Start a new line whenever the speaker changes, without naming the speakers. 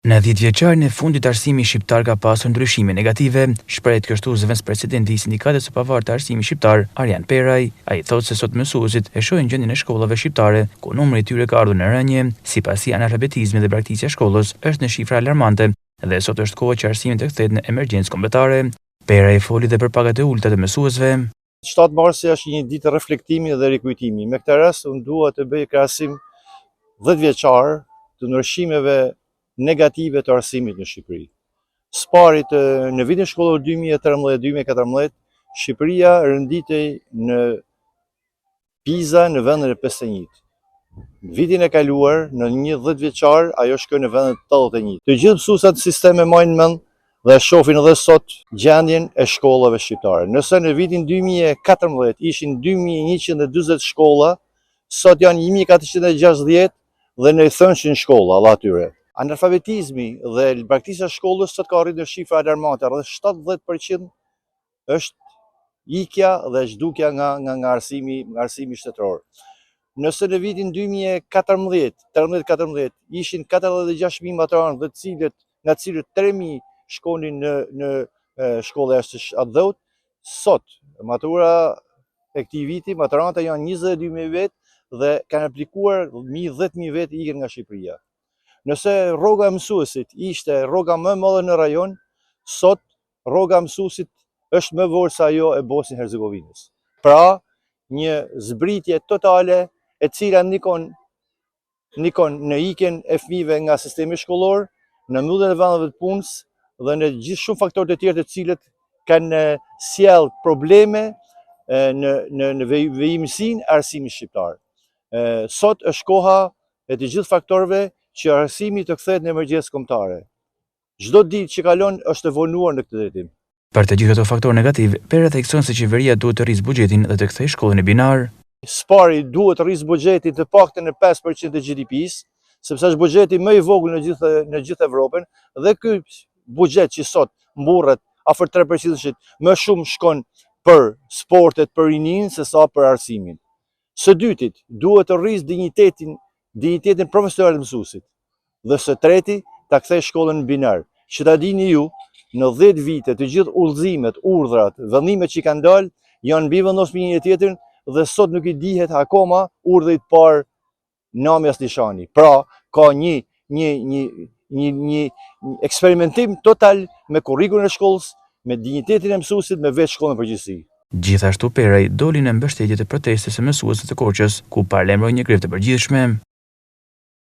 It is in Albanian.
Në 10 vjeçarin e fundit arsimi shqiptar ka pasur ndryshime negative, shprehet kështu zëvendës presidenti i Sindikatës së Pavarur të Arsimit Shqiptar, Arjan Peraj. Ai thotë se sot mësuesit e shohin gjendjen e shkollave shqiptare, ku numri i tyre ka ardhur në rënje, sipas analfabetizmi dhe braktisja e shkollës është në shifra alarmante dhe sot është koha që arsimi të kthehet në emergjencë kombëtare. Peraj foli dhe për pagat e ulta të mësuesve.
7 marsi është një ditë reflektimi dhe rikujtimi. Me këtë rast unë dua të bëj krahasim 10 vjeçar të ndryshimeve negative të arsimit në Shqipëri. Sparit në vitin shkollor 2013-2014, Shqipëria rënditej në PISA në vendin e 51. Vitin e kaluar, në një 10 vjeçar, ajo shkoi në vendin e 81. Të gjithë mësuesat të sistemi marrin mend dhe shohin edhe sot gjendjen e shkollave shqiptare. Nëse në vitin 2014 ishin 2140 shkolla, sot janë 1460 dhe në thënshin shkolla alla atyre. Analfabetizmi dhe braktisja e shkollës sot ka arritur në shifra alarmante, rreth 70% është ikja dhe zhdukja nga arsimi shtetëror. Nëse në vitin 2014 ishin 46.000 maturantë nga cilët 3.000 shkonin në shkolla jashtë dhëut, sot matura e këtij viti maturanta janë 22.000 vetë dhe kanë aplikuar 10.000 vetë ikën nga Shqipëria. Nëse rroga e mësuesit ishte rroga më e madhe në rajon, sot rroga e mësuesit është më vorë se ajo e Bosnjë-Hercegovinës. Pra, një zbritje totale e cila ndikon në ikjen e fëmijëve nga sistemi shkollor, në mbylljen e vendeve të punës dhe në gjithë shumë faktorë të tjerë të cilët kanë sjell probleme në vejimësinë e arsimit shqiptar. Sot është koha e të gjithë faktorëve që arsimi të kthehet në emergjencë kombëtare. Çdo ditë që kalon është evoluar në këtë drejtim.
Për të gjithë ato faktorë negativ, Peraj thekson se qeveria duhet të rrisë buxhetin dhe të kthejë shkollën e binar.
Spari duhet të rrisë buxhetin të paktën në 5% të GDP-s, sepse është buxheti më i vogël në gjithë Evropën dhe ky buxhet që sot mburret afër 3% më shumë shkon për sportet, për rinin se sa për arsimin. Së dytit, duhet të rrisë dignitetin profesional të mësuesit. Dhe së treti, ta kthejë shkollën në binar. Që ta dini ju, në 10 vite të gjithë udhëzimet, urdhrat, vendimet që kanë dalë janë mbi vendosmëri një tjetër dhe sot nuk i dihet akoma urdhri i parë namjas nishani. Pra, ka një eksperimentim total me kurrikullin e shkollës, me dignitetin e mësuesit, me vetë shkollën në përgjithësi.
Gjithashtu Peraj doli në mbështetje të protestës së mësuesve të Korçës, ku paralajmëroi një grev të përgjithshme.